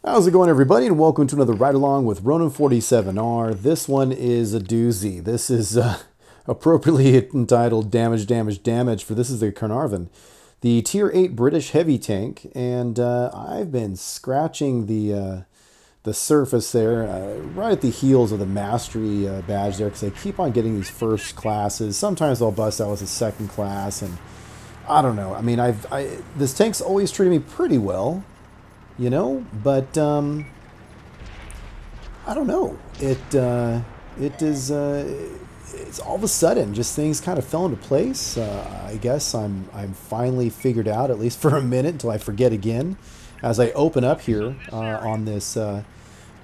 How's it going, everybody, and welcome to another ride-along with RONIN 47R. This one is a doozy. This is appropriately entitled Damage, Damage, Damage, for this is the Caernarvon, the Tier 8 British heavy tank, and I've been scratching the surface there, right at the heels of the Mastery badge there, because I keep on getting these first classes. Sometimes I'll bust out with a second class, and I don't know. I mean, this tank's always treated me pretty well, you know, but I don't know. It's all of a sudden just things kind of fell into place. I guess I'm finally figured out, at least for a minute, until I forget again, as I open up here on this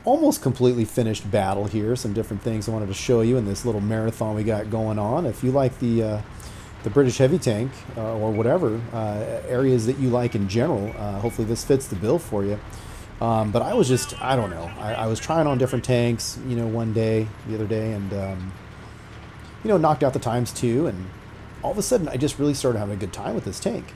almost completely finished battle here. Some different things I wanted to show you in this little marathon we got going on. If you like the British heavy tank or whatever areas that you like in general, hopefully this fits the bill for you. But I was just, I don't know, I was trying on different tanks, you know, the other day, and you know, knocked out the ×2, and all of a sudden I just really started having a good time with this tank.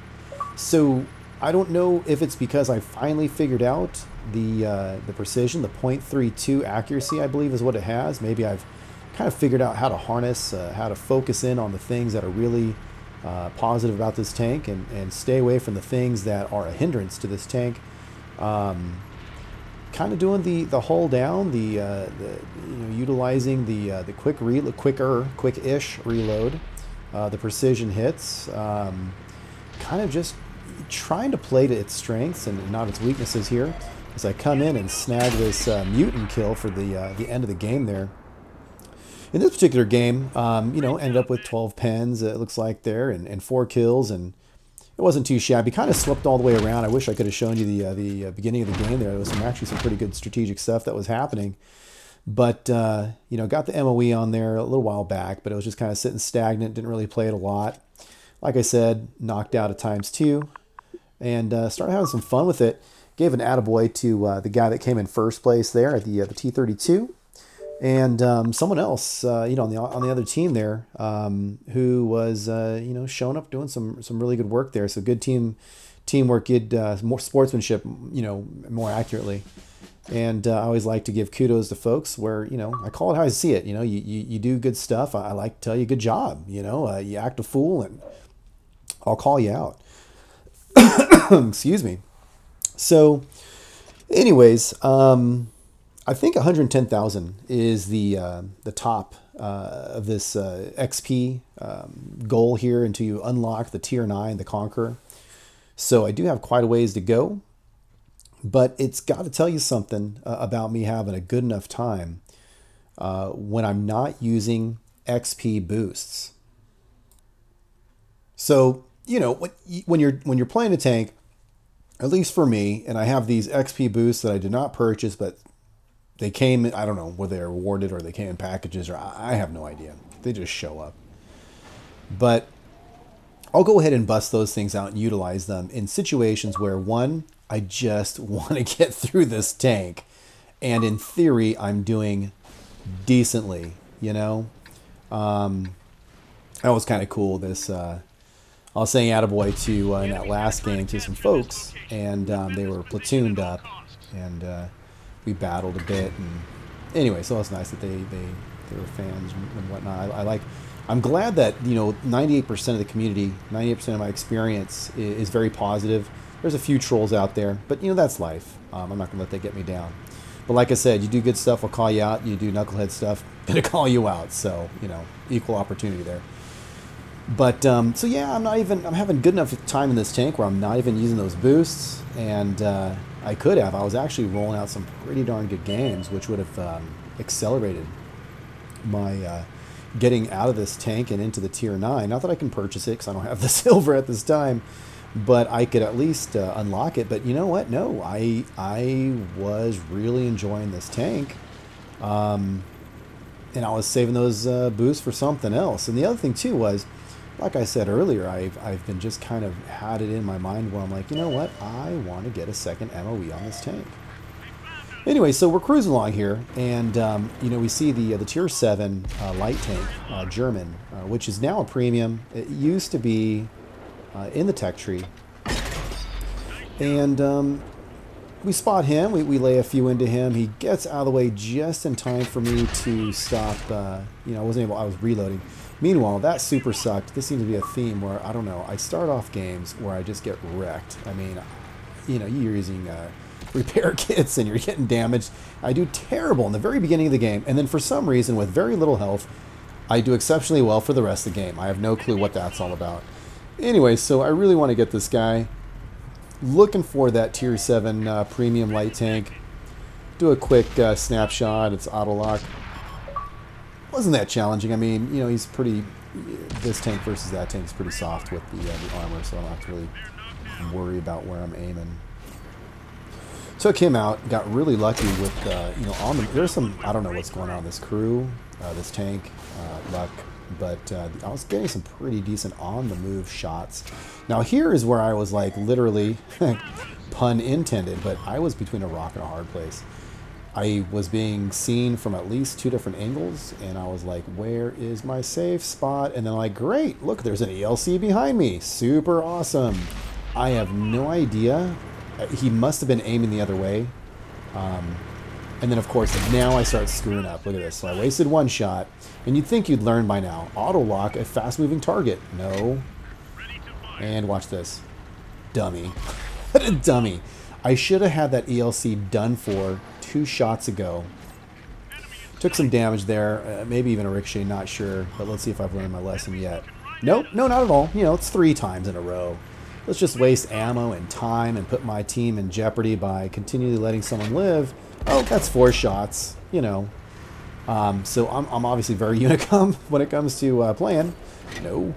So I don't know if it's because I finally figured out the precision, the .32 accuracy, I believe is what it has. Maybe I've kind of figured out how to harness, how to focus in on the things that are really positive about this tank, and stay away from the things that are a hindrance to this tank. Kind of doing the hull down, you know, utilizing the quick-ish reload, the precision hits, kind of just trying to play to its strengths and not its weaknesses here, as I come in and snag this mutant kill for the end of the game there. In this particular game, you know, ended up with 12 pens, it looks like there, and 4 kills, and it wasn't too shabby. Kind of slipped all the way around. I wish I could have shown you the beginning of the game there. There was actually some pretty good strategic stuff that was happening. But, you know, got the MOE on there a little while back, but it was just kind of sitting stagnant, didn't really play it a lot. Like I said, knocked out at ×2, and started having some fun with it. Gave an attaboy to the guy that came in first place there at the T-32. And someone else, you know, on the other team there, who was, you know, showing up doing some really good work there. So good teamwork, good more sportsmanship, you know, more accurately. And I always like to give kudos to folks where, you know, I call it how I see it. You know, you do good stuff. I like to tell you good job. You know, you act a fool and I'll call you out. Excuse me. So, anyways, I think 110,000 is the top of this XP goal here, and to unlock the Tier 9, the Conqueror. So I do have quite a ways to go, but it's got to tell you something about me having a good enough time when I'm not using XP boosts. So, you know, when you're playing a tank, at least for me, and I have these XP boosts that I did not purchase, but they came, I don't know whether they're awarded or they came in packages, or I have no idea. They just show up. But I'll go ahead and bust those things out and utilize them in situations where, one, I just want to get through this tank. And in theory, I'm doing decently, you know. That was kind of cool. This, I was saying attaboy to, in that last game, to some folks, and they were platooned up, and we battled a bit, and anyway, so it's nice that they were fans and whatnot. I'm glad that, you know, 98% of the community, 98% of my experience is very positive. There's a few trolls out there, but you know, that's life. I'm not gonna let that get me down. But like I said, you do good stuff, I'll call you out. You do knucklehead stuff, gonna call you out. So, you know, equal opportunity there. But so yeah, I'm having good enough time in this tank where I'm not even using those boosts, and I could have. I was actually rolling out some pretty darn good games, which would have accelerated my getting out of this tank and into the Tier 9. Not that I can purchase it because I don't have the silver at this time, but I could at least unlock it. But you know what? No, I was really enjoying this tank, and I was saving those boosts for something else. And the other thing too was, like I said earlier, I've been just kind of had it in my mind where I'm like, you know what, I want to get a second MOE on this tank. Anyway, so we're cruising along here, and you know, we see the Tier 7 light tank, German, which is now a premium. It used to be in the tech tree, and we spot him. We lay a few into him. He gets out of the way just in time for me to stop. You know, I was reloading. Meanwhile, that super sucked. This seems to be a theme where, I don't know, I start off games where I just get wrecked. I mean, you know, you're using repair kits and you're getting damaged. I do terrible in the very beginning of the game, and then for some reason, with very little health, I do exceptionally well for the rest of the game. I have no clue what that's all about. Anyway, so I really want to get this guy. Looking for that tier 7 premium light tank. Do a quick snapshot. It's auto lock. Wasn't that challenging. I mean, you know, he's pretty... This tank versus that tank is pretty soft with the armor, so I don't have to really worry about where I'm aiming. Took him out. Got really lucky with, you know, on the... There's some... I don't know what's going on in this crew, this tank, luck. But I was getting some pretty decent on-the-move shots. Now here is where I was like literally, pun intended, but I was between a rock and a hard place. I was being seen from at least 2 different angles, and I was like, where is my safe spot? And then like, great, look, there's an ELC behind me. Super awesome. I have no idea. He must have been aiming the other way. And then, of course, now I start screwing up. Look at this. So I wasted 1 shot. And you'd think you'd learn by now. Auto-lock a fast-moving target. No. And watch this. Dummy. What a dummy. I should have had that ELC done for 2 shots ago. Took some damage there. Maybe even a ricochet, not sure. But let's see if I've learned my lesson yet. Nope. No, not at all. You know, it's 3 times in a row. Let's just waste ammo and time and put my team in jeopardy by continually letting someone live. Oh, that's 4 shots, you know. So I'm obviously very unicum when it comes to playing. No.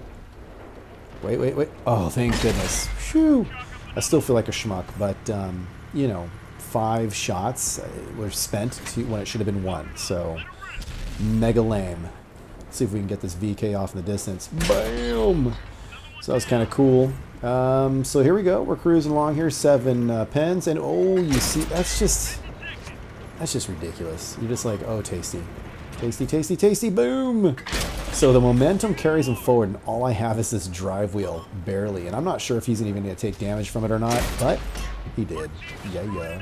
Wait. Oh, thank goodness. Phew. I still feel like a schmuck, but, you know, 5 shots were spent when it should have been 1. So, mega lame. Let's see if we can get this VK off in the distance. Bam! So that was kind of cool. So here we go. We're cruising along here. 7 pens. And, oh, you see, that's just ridiculous. You're just like, oh, tasty. Tasty, tasty, tasty, boom! So the momentum carries him forward, and all I have is this drive wheel, barely. And I'm not sure if he's even going to take damage from it or not, but he did. Yeah.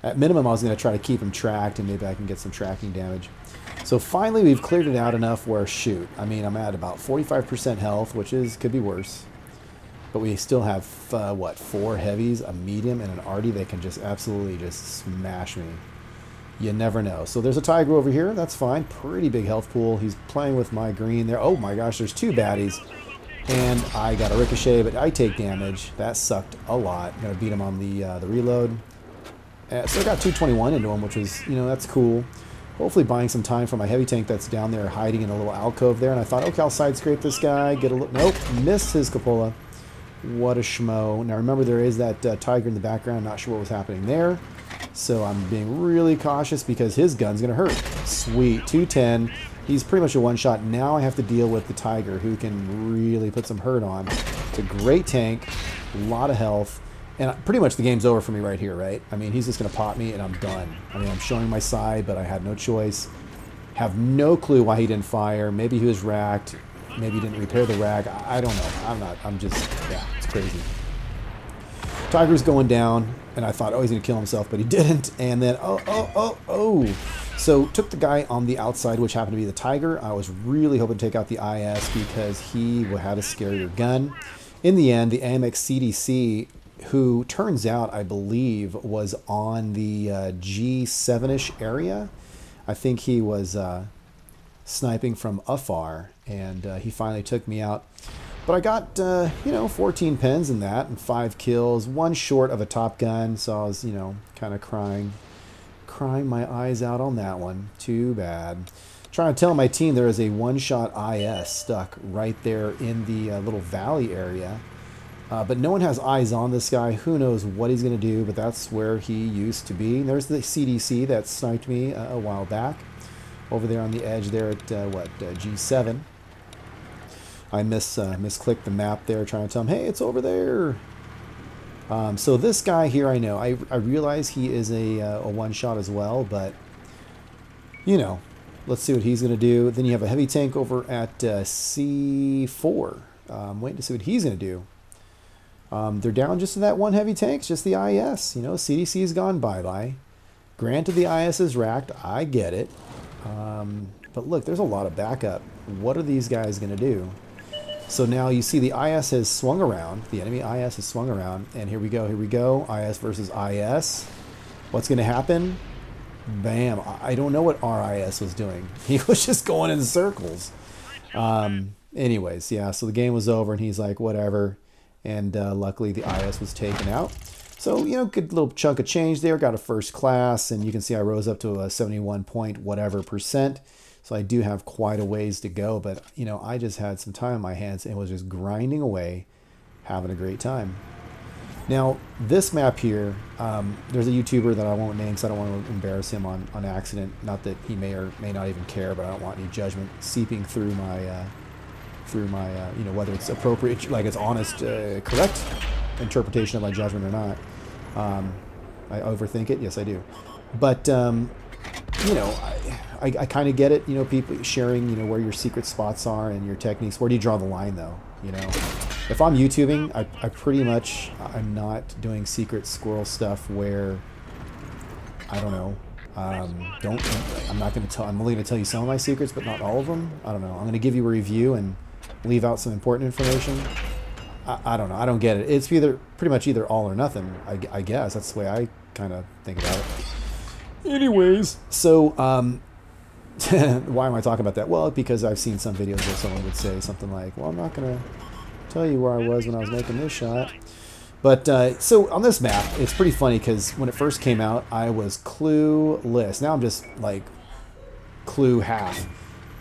At minimum, I was going to try to keep him tracked, and maybe I can get some tracking damage. So finally, we've cleared it out enough where, shoot, I mean, I'm at about 45% health, which could be worse. But we still have, what, 4 heavies, a medium, and an arty that can just absolutely just smash me. You never know. So there's a tiger over here. That's fine. Pretty big health pool. He's playing with my green there. Oh my gosh, there's 2 baddies. And I got a ricochet, but I take damage. That sucked a lot. I'm going to beat him on the reload. So I got 221 into him, which was, you know, that's cool. Hopefully buying some time for my heavy tank that's down there hiding in a little alcove there. And I thought, okay, I'll side scrape this guy. Get a look. Nope. Missed his cupola. What a schmo. Now remember, there is that tiger in the background. Not sure what was happening there. So I'm being really cautious because his gun's going to hurt. Sweet. 210. He's pretty much a one-shot. Now I have to deal with the tiger, who can really put some hurt on. It's a great tank. A lot of health. And pretty much the game's over for me right here, right? I mean, he's just going to pop me and I'm done. I mean, I'm showing my side, but I had no choice. Have no clue why he didn't fire. Maybe he was racked. Maybe he didn't repair the rack. I don't know. I'm just, yeah, it's crazy. Tiger's going down, and I thought, oh, he's going to kill himself, but he didn't. And then, oh. So took the guy on the outside, which happened to be the tiger. I was really hoping to take out the IS because he had a scarier gun. In the end, the AMX CDC, who turns out, I believe, was on the G7-ish area. I think he was sniping from afar, and he finally took me out. But I got, you know, 14 pens in that and 5 kills, 1 short of a Top Gun, so I was, you know, kind of crying my eyes out on that one. Too bad. Trying to tell my team there is a one-shot IS stuck right there in the little valley area. But no one has eyes on this guy. Who knows what he's going to do, but that's where he used to be. And there's the CDC that sniped me a while back. Over there on the edge there at, G7. I misclicked the map there, trying to tell him, hey, it's over there. So this guy here, I know. I realize he is a one-shot as well, but, you know, let's see what he's going to do. Then you have a heavy tank over at C4. I'm waiting to see what he's going to do. They're down just to that one heavy tank, just the IS. You know, CDC's gone bye-bye. Granted, the IS is racked. I get it. But look, there's a lot of backup. What are these guys going to do? So now you see the IS has swung around. The enemy IS has swung around. And here we go, here we go. IS versus IS. What's going to happen? Bam. I don't know what RIS was doing. He was just going in circles. Anyways, yeah, so the game was over and he's like, whatever. And luckily the IS was taken out. So, you know, good little chunk of change there. Got a first class, and you can see I rose up to a 71 point whatever %. So I do have quite a ways to go, but, you know, I just had some time on my hands and was just grinding away, having a great time. Now, this map here, there's a YouTuber that I won't name because I don't want to embarrass him on accident. Not that he may or may not even care, but I don't want any judgment seeping through my, you know, whether it's appropriate, like it's honest, correct interpretation of my judgment or not. I overthink it. Yes, I do. But, you know, I kind of get it. You know, people sharing, you know, where your secret spots are and your techniques. Where do you draw the line, though? You know, if I'm YouTubing, I pretty much, I'm not doing secret squirrel stuff where, I don't know, I'm not going to tell, I'm only going to tell you some of my secrets, but not all of them. I don't know. I'm going to give you a review and leave out some important information. I don't know. I don't get it. It's pretty much either all or nothing, I guess. That's the way I kind of think about it. Anyways, so why am I talking about that? Well, because I've seen some videos where someone would say something like, well, I'm not going to tell you where I was when I was making this shot. But so on this map, it's pretty funny because when it first came out, I was clueless. Now I'm just like clue half.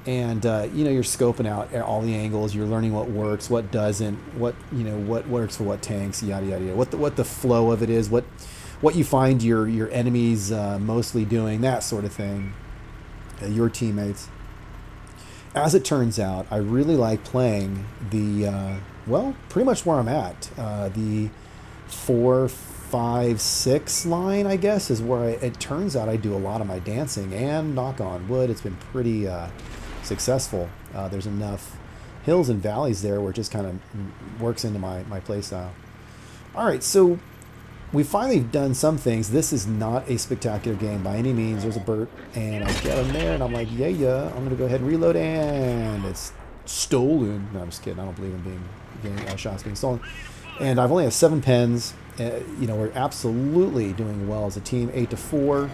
And, you know, you're scoping out all the angles. You're learning what works, what doesn't, what, you know, what works for what tanks, yada, yada, yada. What the flow of it is, what you find your enemies mostly doing, that sort of thing, your teammates. As it turns out, I really like playing the, well, pretty much where I'm at. The 4, 5, 6 line, I guess, is where it turns out I do a lot of my dancing. And knock on wood, it's been pretty successful. There's enough hills and valleys there where it just kind of works into my play style. All right, so we finally done some things. This is not a spectacular game by any means. There's a Burt, and I get him there, and I'm like, yeah, I'm going to go ahead and reload, and it's stolen. No, I'm just kidding. I don't believe in getting shots being stolen. And I've only have 7 pens. You know, we're absolutely doing well as a team, 8-4.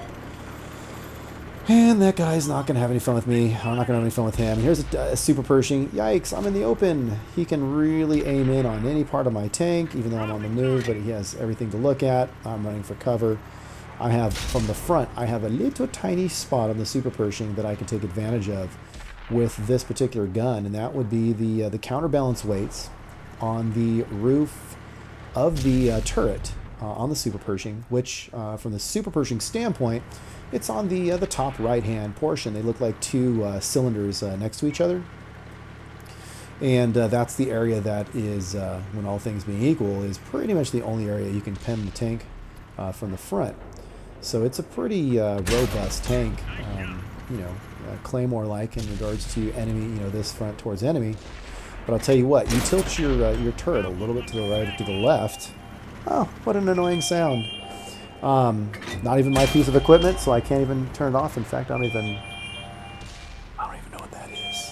And that guy's not going to have any fun with me. I'm not going to have any fun with him. Here's a super Pershing. Yikes, I'm in the open. He can really aim in on any part of my tank, even though I'm on the move, but he has everything to look at. I'm running for cover. I have, from the front, I have a little tiny spot on the super Pershing that I can take advantage of with this particular gun, and that would be the counterbalance weights on the roof of the turret on the super Pershing, which, from the super Pershing standpoint, it's on the top right-hand portion. They look like 2 cylinders next to each other. And that's the area that is, when all things being equal, is pretty much the only area you can pen the tank from the front. So it's a pretty robust tank, you know, Claymore-like in regards to enemy, you know, this front towards enemy. But I'll tell you what, you tilt your turret a little bit to the right or to the left. Oh, what an annoying sound. Not even my piece of equipment, so I can't even turn it off. In fact, I don't even know what that is.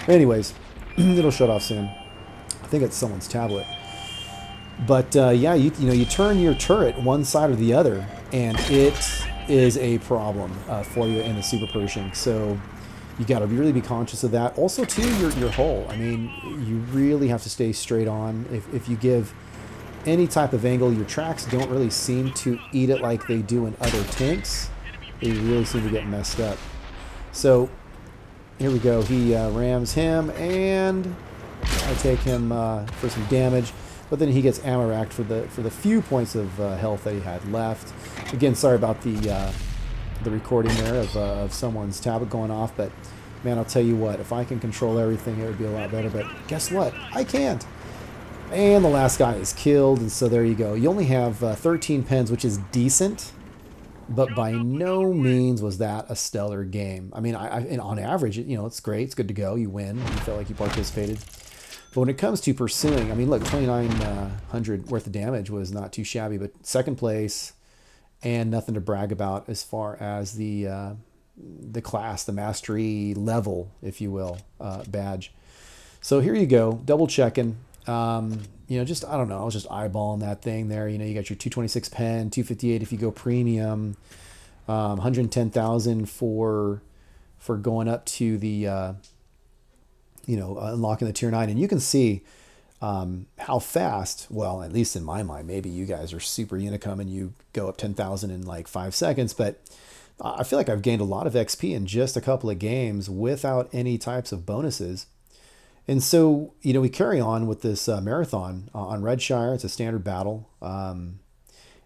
Anyways, it'll shut off soon. I think it's someone's tablet. But yeah, you know, you turn your turret one side or the other, and it is a problem for you in the super Pershing. So you got to really be conscious of that. Also, too, your hull. I mean, you really have to stay straight on. If you give any type of angle, your tracks don't really seem to eat it like they do in other tanks. They really seem to get messed up. So here we go. He rams him, and I take him for some damage. But then he gets ammo racked for the few points of health that he had left. Again, sorry about the recording there of someone's tablet going off. But man, I'll tell you what, if I can control everything, it would be a lot better. But guess what? I can't. And the last guy is killed, and so there you go. You only have 13 pens, which is decent, but by no means was that a stellar game. I mean, and on average, you know, it's great. It's good to go. You win. You felt like you participated. But when it comes to pursuing, I mean, look, 2,900 worth of damage was not too shabby, but second place and nothing to brag about as far as the class, the mastery level, if you will, badge. So here you go, double checking. Just, I don't know, I was just eyeballing that thing there. You got your 226 pen, 258 if you go premium, 110,000 for going up to the, unlocking the tier 9. And you can see how fast, well, at least in my mind, maybe you guys are super Unicum and you go up 10,000 in like 5 seconds, but I feel like I've gained a lot of XP in just a couple of games without any types of bonuses. And so, we carry on with this marathon on Redshire. It's a standard battle. And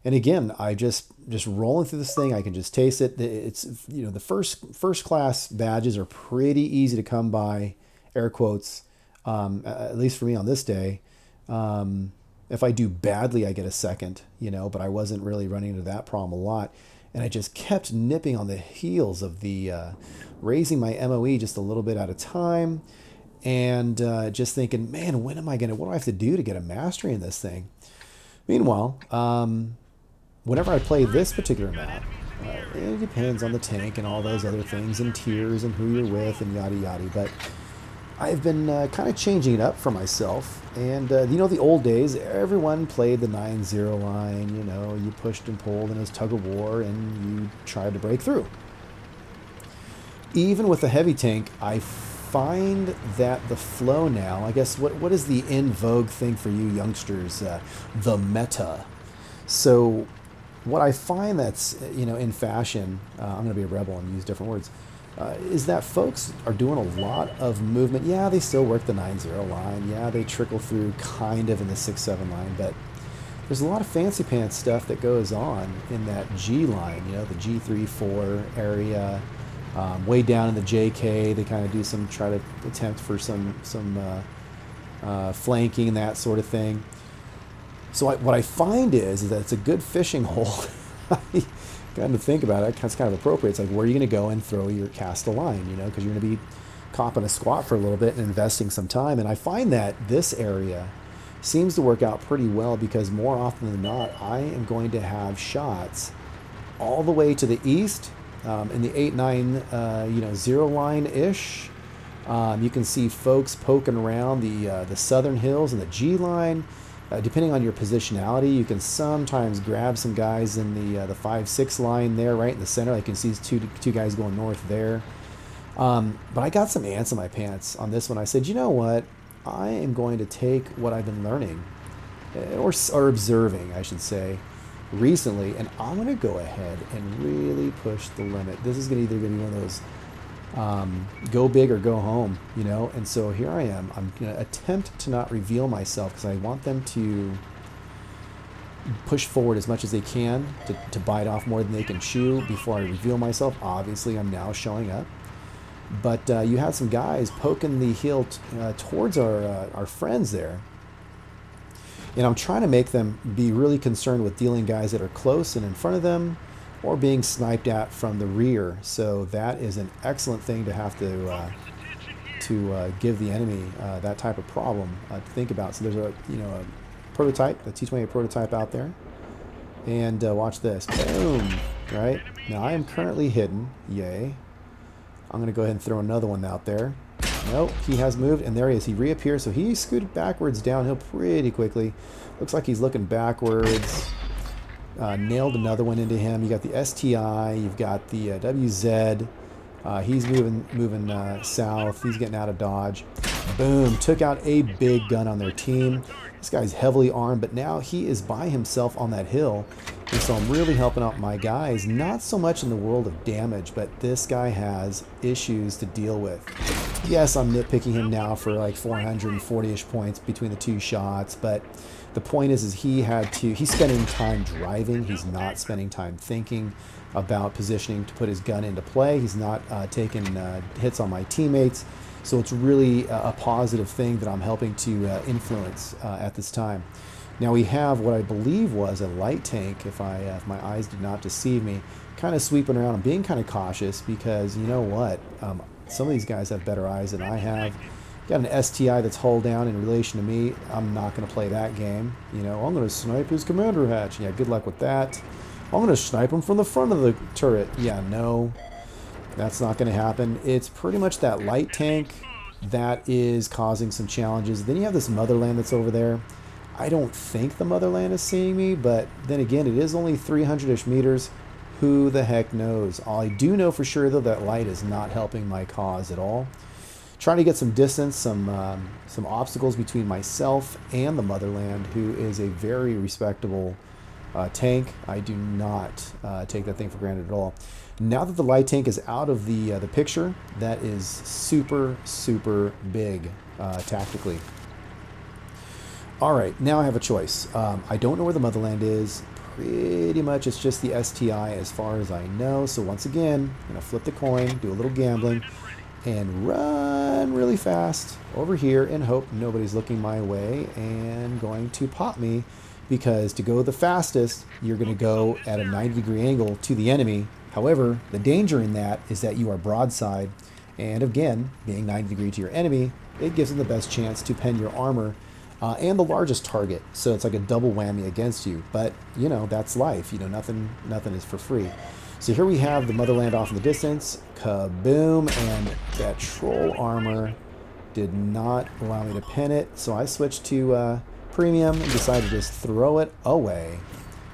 again, I just rolling through this thing. I can just taste it. It's, the first class badges are pretty easy to come by, air quotes, at least for me on this day. If I do badly, I get a second, but I wasn't really running into that problem a lot. And I just kept nipping on the heels of the raising my MOE just a little bit at a time. And just thinking, man, what do I have to do to get a mastery in this thing? Meanwhile, whenever I play this particular map, it depends on the tank and all those other things and tiers and who you're with and yada yada. But I've been kind of changing it up for myself. And, the old days, everyone played the 9-0 line. You pushed and pulled and it was tug of war and you tried to break through. Even with a heavy tank, I find that the flow now, I guess, what is the in vogue thing for you youngsters? The meta. So what I find that's, in fashion, I'm going to be a rebel and use different words, is that folks are doing a lot of movement. Yeah, they still work the 9-0 line. Yeah, they trickle through kind of in the 6-7 line, but there's a lot of fancy pants stuff that goes on in that G line, the G3-4 area. Way down in the JK, they kind of do try to attempt for some flanking and that sort of thing. So what I find is that it's a good fishing hole. Got to think about it. It's kind of appropriate. It's like, where are you going to go and throw your cast a line, because you're going to be copping a squat for a little bit and investing some time. And I find that this area seems to work out pretty well because more often than not, I am going to have shots all the way to the east, in the 8-9, 0 line-ish. You can see folks poking around the southern hills and the G line. Depending on your positionality, you can sometimes grab some guys in the 5-6 line there, right in the center. I can see two guys going north there. But I got some ants in my pants on this one. I said, you know what? I am going to take what I've been learning, or observing, I should say, recently, and I'm going to go ahead and really push the limit. This is either going to be one of those go big or go home, and so here I am. I'm going to attempt to not reveal myself because I want them to push forward as much as they can to bite off more than they can chew before I reveal myself. Obviously, I'm now showing up, but you had some guys poking the heel towards our friends there. And I'm trying to make them be really concerned with dealing guys that are close and in front of them or being sniped at from the rear. So that is an excellent thing to have to give the enemy that type of problem to think about. So there's a prototype, a T-28 prototype out there. And watch this. Boom. Right? Now I am currently hidden. Yay. I'm going to go ahead and throw another one out there. Nope, he has moved, and there he is. He reappears, so he scooted backwards downhill pretty quickly. Looks like he's looking backwards. Nailed another one into him. You got the STI, you've got the WZ. He's moving south. He's getting out of dodge. Boom, took out a big gun on their team. This guy's heavily armed, but now he is by himself on that hill. And so I'm really helping out my guys, not so much in the world of damage, but this guy has issues to deal with. Yes, I'm nitpicking him now for like 440-ish points between the two shots, but the point is he's spending time driving. He's not spending time thinking about positioning to put his gun into play. He's not taking hits on my teammates. So it's really a positive thing that I'm helping to influence at this time. Now we have what I believe was a light tank, if my eyes did not deceive me, kind of sweeping around and being kind of cautious because you know what? Some of these guys have better eyes than I have. got an STI that's hull down in relation to me, I'm not going to play that game. You know, I'm going to snipe his commander hatch. Yeah, good luck with that. I'm going to snipe him from the front of the turret. Yeah, no, that's not going to happen. It's pretty much that light tank that is causing some challenges. Then you have this motherland that's over there. I don't think the motherland is seeing me, but then again, it is only 300-ish meters. Who the heck knows? All I do know for sure, though, that light is not helping my cause at all. Trying to get some distance, some obstacles between myself and the motherland, who is a very respectable tank. I do not take that thing for granted at all. Now that the light tank is out of the picture, that is super, super big tactically. All right, now I have a choice. I don't know where the motherland is. Pretty much it's just the STI as far as I know. So once again, I'm going to flip the coin, do a little gambling, and run really fast over here and hope nobody's looking my way and going to pop me, because to go the fastest, you're going to go at a 90-degree angle to the enemy. However, the danger in that is that you are broadside, and again, being 90 degree to your enemy, it gives them the best chance to pen your armor and the largest target. So it's like a double whammy against you. But, you know, that's life. You know, nothing is for free. So here we have the motherland off in the distance. Kaboom! And that troll armor did not allow me to pen it. So I switched to premium and decided to just throw it away.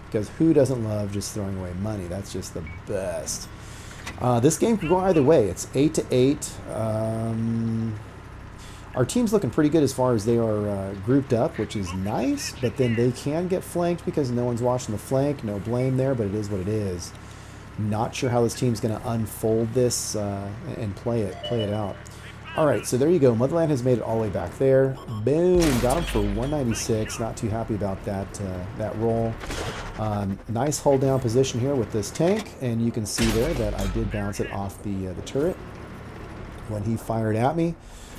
Because who doesn't love just throwing away money? That's just the best. This game could go either way. It's 8-8. Our team's looking pretty good as far as they are grouped up, which is nice, but then they can get flanked because no one's watching the flank. No blame there, but it is what it is. Not sure how this team's going to unfold this and play it out. All right, so there you go. Motherland has made it all the way back there. Boom, got him for 196. Not too happy about that roll. Nice hold down position here with this tank, and you can see there that I did bounce it off the turret when he fired at me.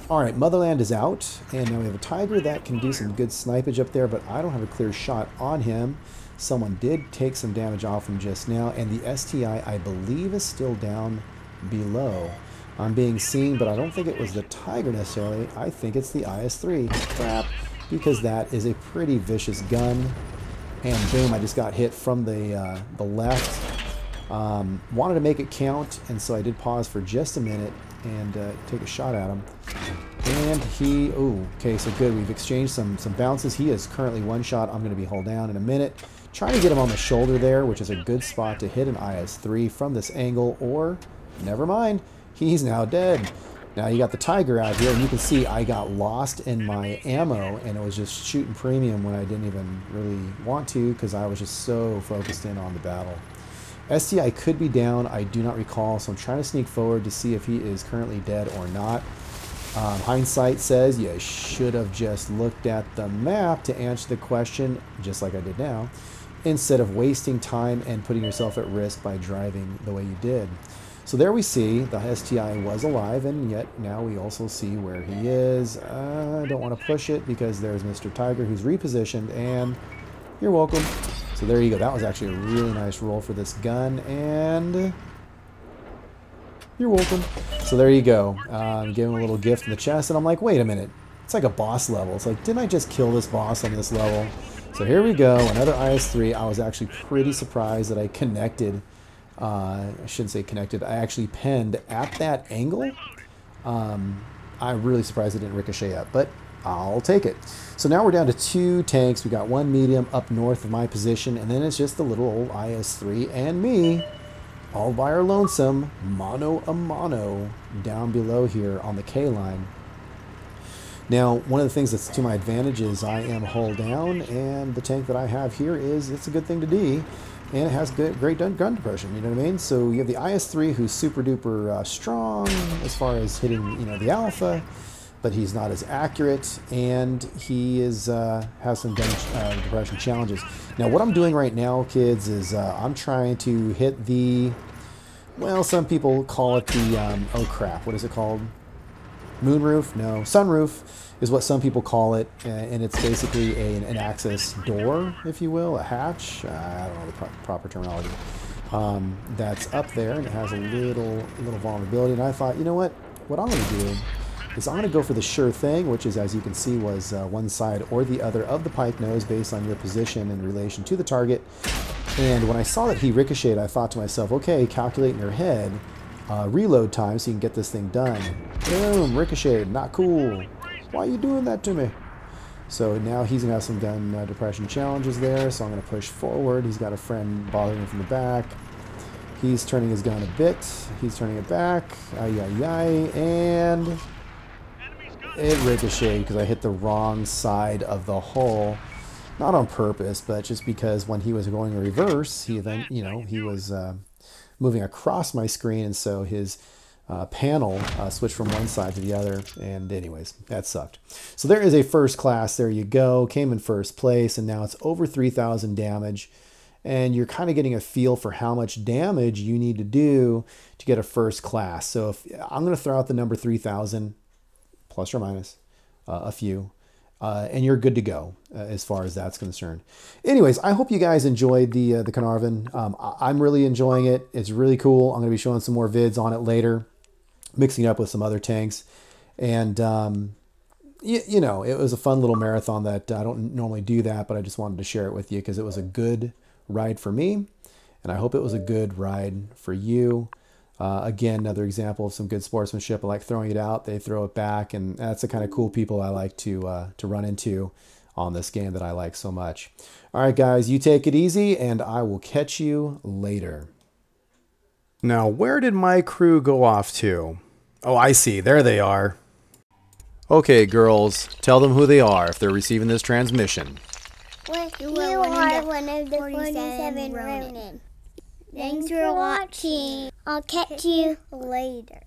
All right, Motherland is out, and now we have a Tiger that can do some good snipage up there, but I don't have a clear shot on him. Someone did take some damage off him just now, and the STI, I believe, is still down below. I'm being seen, but I don't think it was the Tiger necessarily. I think it's the IS-3. Crap, because that is a pretty vicious gun. And boom, I just got hit from the left. Wanted to make it count, and so I did pause for just a minute and take a shot at him. And he, oh, okay, so good. We've exchanged some bounces. He is currently one shot. I'm going to be hold down in a minute. Trying to get him on the shoulder there, which is a good spot to hit an IS-3 from this angle, or, never mind, he's now dead. Now you got the Tiger out here, and you can see I got lost in my ammo, and it was just shooting premium when I didn't even really want to, because I was just so focused in on the battle. STI could be down, I do not recall, so I'm trying to sneak forward to see if he is currently dead or not. Hindsight says you should have just looked at the map to answer the question, just like I did now, instead of wasting time and putting yourself at risk by driving the way you did. So there we see the STI was alive, and yet now we also see where he is. I don't want to push it because there's Mr. Tiger who's repositioned, and you're welcome. So there you go. That was actually a really nice roll for this gun, and you're welcome. So there you go. Give him a little gift in the chest, and I'm like, wait a minute. It's like a boss level. It's like, didn't I just kill this boss on this level? So here we go. Another IS-3. I was actually pretty surprised that I connected. I shouldn't say connected. I actually penned at that angle. I'm really surprised it didn't ricochet up, but I'll take it. So now we're down to 2 tanks. We got 1 medium up north of my position, and then it's just the little old IS-3 and me, all by our lonesome, mano a mano, down below here on the K line. Now, one of the things that's to my advantage is I am hull down, and the tank that I have here it's a good thing to D, and it has great gun depression, you know what I mean? So you have the IS-3 who's super duper strong as far as hitting, you know, the alpha, but he's not as accurate, and he is has some gun depression challenges. Now, what I'm doing right now, kids, is I'm trying to hit the, well, some people call it the, oh crap, what is it called? Moonroof? No, sunroof is what some people call it, and it's basically an access door, if you will, a hatch. I don't know the proper terminology. That's up there, and it has a little vulnerability. And I thought, you know what I'm going to do is I'm going to go for the sure thing, which is, as you can see, was one side or the other of the pike nose based on your position in relation to the target. And when I saw that he ricocheted, I thought to myself, okay, calculate in your head reload time so you can get this thing done. Boom, ricocheted, not cool. Why are you doing that to me? So now he's going to have some gun depression challenges there, so I'm going to push forward. He's got a friend bothering him from the back. He's turning his gun a bit. He's turning it back. Ay, ay, ay, and it ricocheted because I hit the wrong side of the hull. Not on purpose, but just because when he was going in reverse, he then, you know, he was moving across my screen, and so his panel switched from one side to the other. And anyways, that sucked. So there is a first class. There you go. Came in first place, and now it's over 3,000 damage. And you're kind of getting a feel for how much damage you need to do to get a first class. So if I'm going to throw out the number 3,000, plus or minus a few, and you're good to go as far as that's concerned. Anyways, I hope you guys enjoyed the Caernarvon. I'm really enjoying it. It's really cool. I'm going to be showing some more vids on it later, mixing it up with some other tanks. And, you know, it was a fun little marathon that I don't normally do that, but I just wanted to share it with you because it was a good ride for me, and I hope it was a good ride for you. Again, another example of some good sportsmanship. I like throwing it out, they throw it back, and that's the kind of cool people I like to run into on this game that I like so much. All right, guys, you take it easy, and I will catch you later. Now, where did my crew go off to? Oh, I see. There they are. Okay, girls, tell them who they are if they're receiving this transmission. You are one of the 47 Ronin. Thanks for watching. I'll catch you later.